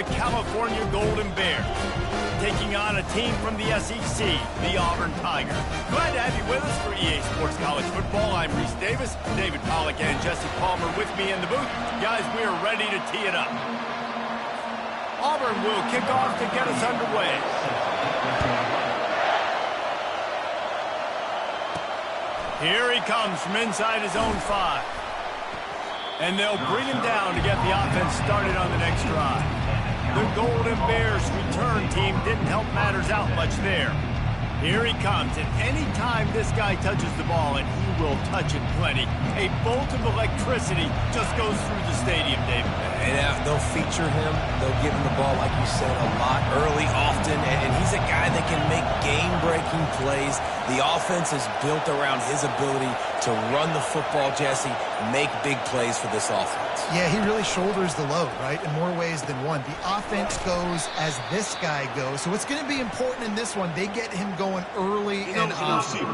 the California Golden Bears, taking on a team from the SEC, the Auburn Tigers. Glad to have you with us for EA Sports College Football. I'm Reese Davis, David Pollack and Jesse Palmer with me in the booth. Guys, we are ready to tee it up. Auburn will kick off to get us underway. Here he comes from inside his own 5. And they'll bring him down to get the offense started on the next drive. The Golden Bears return team didn't help matters out much there. Here he comes, and any time this guy touches the ball, and he will touch it plenty, a bolt of electricity just goes through the stadium, David. And they'll feature him. They'll give him the ball, like you said, a lot, early, often, and he's a guy that can make game-breaking plays. The offense is built around his ability to run the football, Jesse, make big plays for this offense. Yeah, he really shoulders the load, right, in more ways than one. The offense goes as this guy goes, so it's going to be important in this one. They get him going early and often.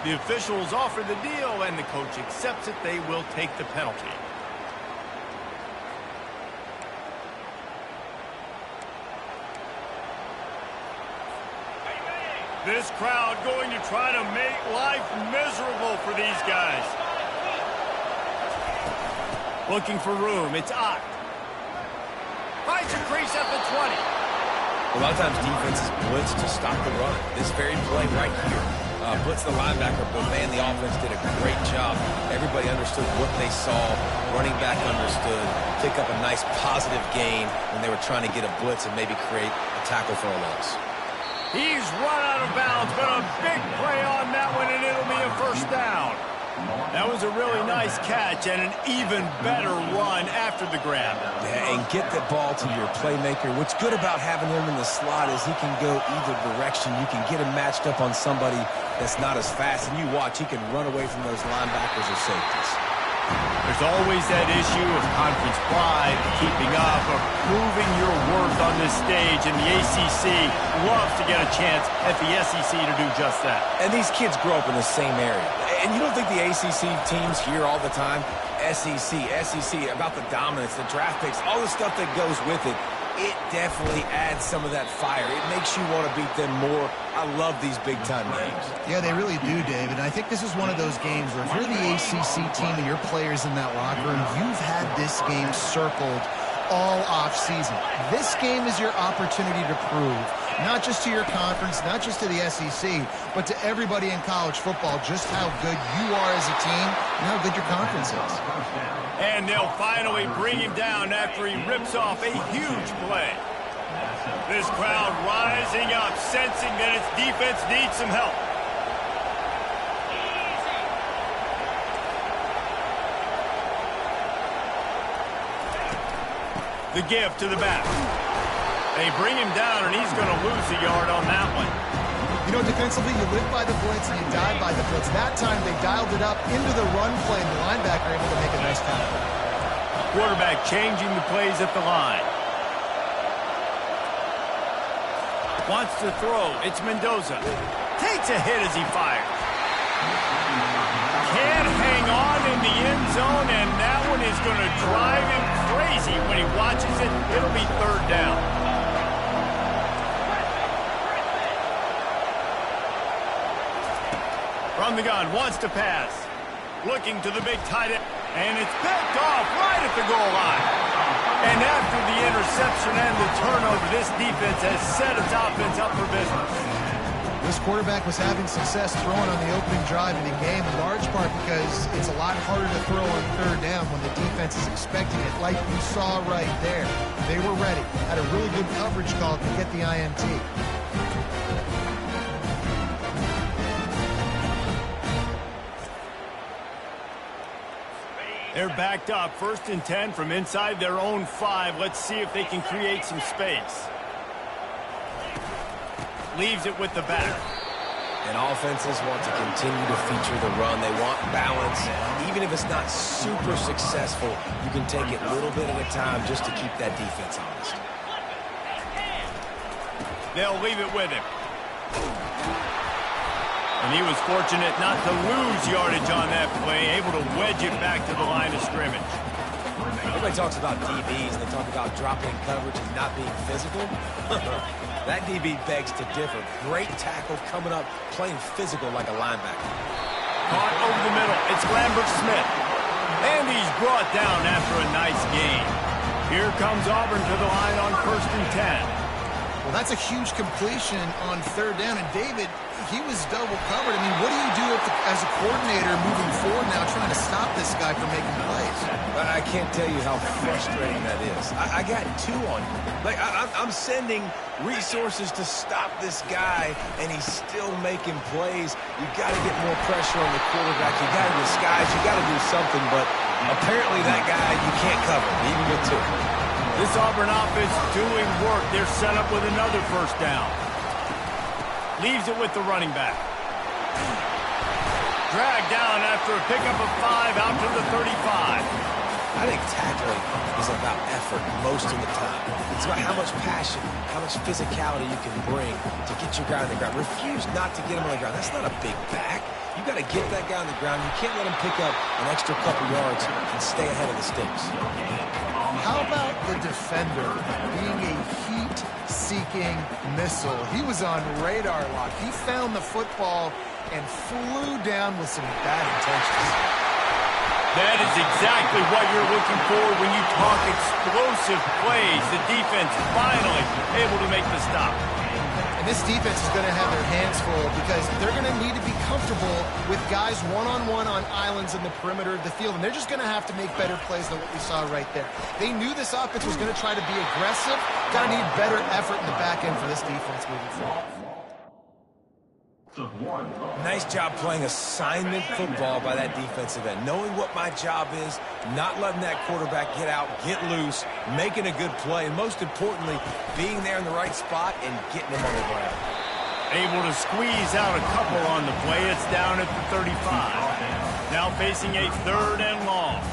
The officials offer the deal, and the coach accepts it. They will take the penalty. This crowd going to try to make life miserable for these guys. Looking for room. It's Ott. Finds a crease at the 20. A lot of times defenses blitz to stop the run. This very play right here. Blitz the linebacker, but man, the offense did a great job. Everybody understood what they saw. Running back understood. Pick up a nice positive gain when they were trying to get a blitz and maybe create a tackle for a loss. He's run out of bounds, but a big play on that one, and it'll be a first down. That was a really nice catch and an even better run after the grab. Yeah, and get the ball to your playmaker. What's good about having him in the slot is he can go either direction. You can get him matched up on somebody that's not as fast, and you watch, he can run away from those linebackers or safeties. There's always that issue of conference pride, keeping up, or proving your worth on this stage, and the ACC loves to get a chance at the SEC to do just that. And these kids grow up in the same area. And you don't think the ACC teams hear all the time, SEC, about the dominance, the draft picks, all the stuff that goes with it. It definitely adds some of that fire. It makes you want to beat them more. I love these big-time games. Yeah, they really do, David. And I think this is one of those games where if you're the ACC team and your players in that locker room, you've had this game circled all off-season. This game is your opportunity to prove, not just to your conference, not just to the SEC, but to everybody in college football, just how good you are as a team and how good your conference is. And they'll finally bring him down after he rips off a huge play. This crowd rising up, sensing that its defense needs some help. The give to the back. They bring him down, and he's going to lose a yard on that one. You know, defensively, you live by the blitz and you die by the blitz. That time, they dialed it up into the run play, and the linebacker able to make a nice tackle. Quarterback changing the plays at the line. Wants to throw. It's Mendoza. Takes a hit as he fires. Can't hang on in the end zone, and that one is going to drive him crazy when he watches it. It'll be third down. From the gun, wants to pass. Looking to the big tight end, and it's picked off right at the goal line. And after the interception and the turnover, this defense has set its offense up for business. This quarterback was having success throwing on the opening drive in the game, in large part because it's a lot harder to throw on third down when the defense is expecting it, like you saw right there. They were ready, had a really good coverage call to get the INT. They're backed up, 1st and 10 from inside their own 5. Let's see if they can create some space. Leaves it with the back. And offenses want to continue to feature the run. They want balance. Even if it's not super successful, you can take it a little bit at a time just to keep that defense honest. They'll leave it with him. And he was fortunate not to lose yardage on that play, able to edge it back to the line of scrimmage. Everybody talks about DBs, and they talk about dropping coverage and not being physical. That DB begs to differ. Great tackle coming up, playing physical like a linebacker. Caught over the middle. It's Lambert Smith. And he's brought down after a nice gain. Here comes Auburn to the line on 1st and 10. Well, that's a huge completion on 3rd down. And David, he was double covered. I mean, what do you do as a coordinator moving forward now trying to stop this guy from making plays? I can't tell you how frustrating that is. I got 2 on you. Like, I'm sending resources to stop this guy, and he's still making plays. You got to get more pressure on the quarterback. You got to disguise. You got to do something, but apparently that guy you can't cover, even with 2. This Auburn offense doing work. They're set up with another 1st down. Leaves it with the running back. Dragged down after a pickup of 5 out to the 35. I think tackling is about effort most of the time. It's about how much passion, how much physicality you can bring to get your guy on the ground. Refuse not to get him on the ground. That's not a big back. You got to get that guy on the ground. You can't let him pick up an extra couple yards and stay ahead of the sticks. How about the defender being a heat-seeking missile? He was on radar lock. He found the football and flew down with some bad intentions. That is exactly what you're looking for when you talk explosive plays. The defense finally able to make the stop. And this defense is going to have their hands full because they're going to need to be comfortable with guys one-on-one on islands in the perimeter of the field. And they're just going to have to make better plays than what we saw right there. They knew this offense was going to try to be aggressive. Going to need better effort in the back end for this defense moving forward. Nice job playing assignment football by that defensive end. Knowing what my job is, not letting that quarterback get out, get loose, making a good play, and most importantly, being there in the right spot and getting him on the ground. Able to squeeze out a couple on the play. It's down at the 35. Now facing a 3rd and long.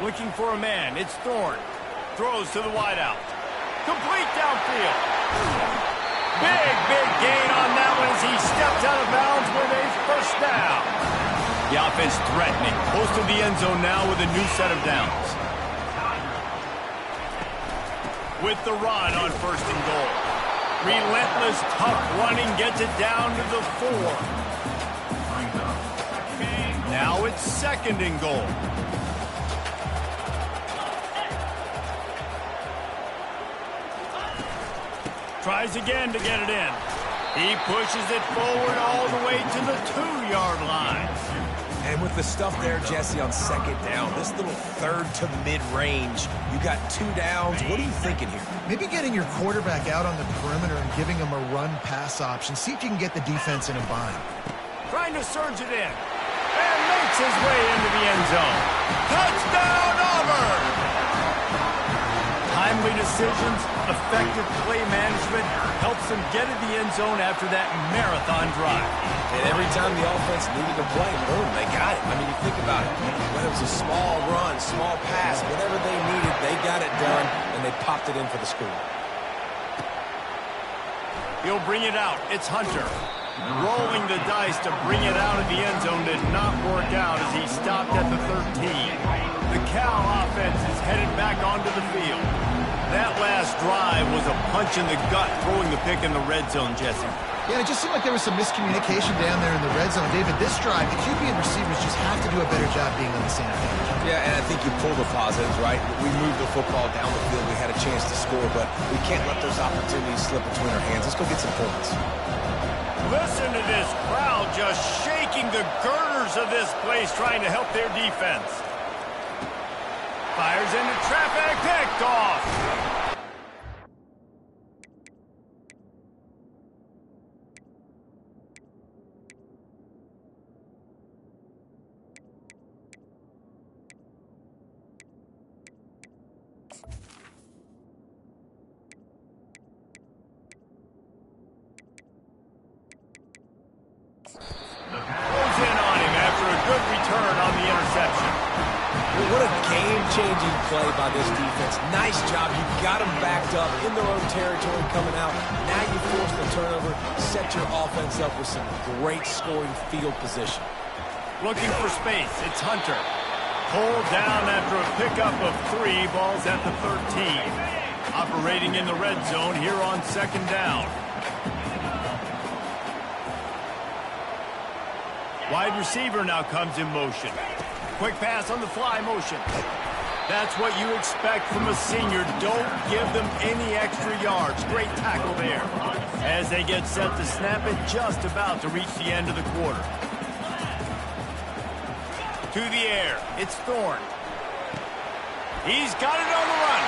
Looking for a man. It's Thorne. Throws to the wideout. Complete downfield. Big gain on that one as he stepped out of bounds with a 1st down. The offense threatening. Close to the end zone now with a new set of downs. With the run on 1st and goal. Relentless, tough running gets it down to the 4. Now it's 2nd and goal. Tries again to get it in. He pushes it forward all the way to the 2-yard line. And with the stuff there, Jesse, on 2nd down, this little 3rd to mid-range, you got 2 downs. What are you thinking here? Maybe getting your quarterback out on the perimeter and giving him a run-pass option. See if you can get the defense in a bind. Trying to surge it in. And makes his way into the end zone. Touchdown, Auburn! Timely decisions, effective play management helps them get in the end zone after that marathon drive. And every time the offense needed to play, boom, they got it. I mean, you think about it. Whether it was a small run, small pass, whatever they needed, they got it done, and they popped it in for the score. He'll bring it out. It's Hunter. Rolling the dice to bring it out of the end zone did not work out as he stopped at the 13. The Cal offense is headed back onto the field. That last drive was a punch in the gut, throwing the pick in the red zone, Jesse. Yeah, it just seemed like there was some miscommunication down there in the red zone. David, this drive, the QB and receivers just have to do a better job being on the same page. Yeah, and I think you pull the positives, right? We moved the football down the field. We had a chance to score, but we can't let those opportunities slip between our hands. Let's go get some points. Listen to this crowd just shaking the girders of this place, trying to help their defense. Fires into traffic, picked off. Goes in on him after a good return on the interception. Well, what a game-changing play by this defense. Nice job. You got them backed up in their own territory coming out. Now you force the turnover, set your offense up with some great scoring field position. Looking for space. It's Hunter. Pulled down after a pickup of 3. Ball's at the 13. Operating in the red zone here on 2nd down. Wide receiver now comes in motion. Quick pass on the fly motion. That's what you expect from a senior. Don't give them any extra yards. Great tackle there. As they get set to snap it, just about to reach the end of the quarter. To the air. It's Thorne. He's got it on the run.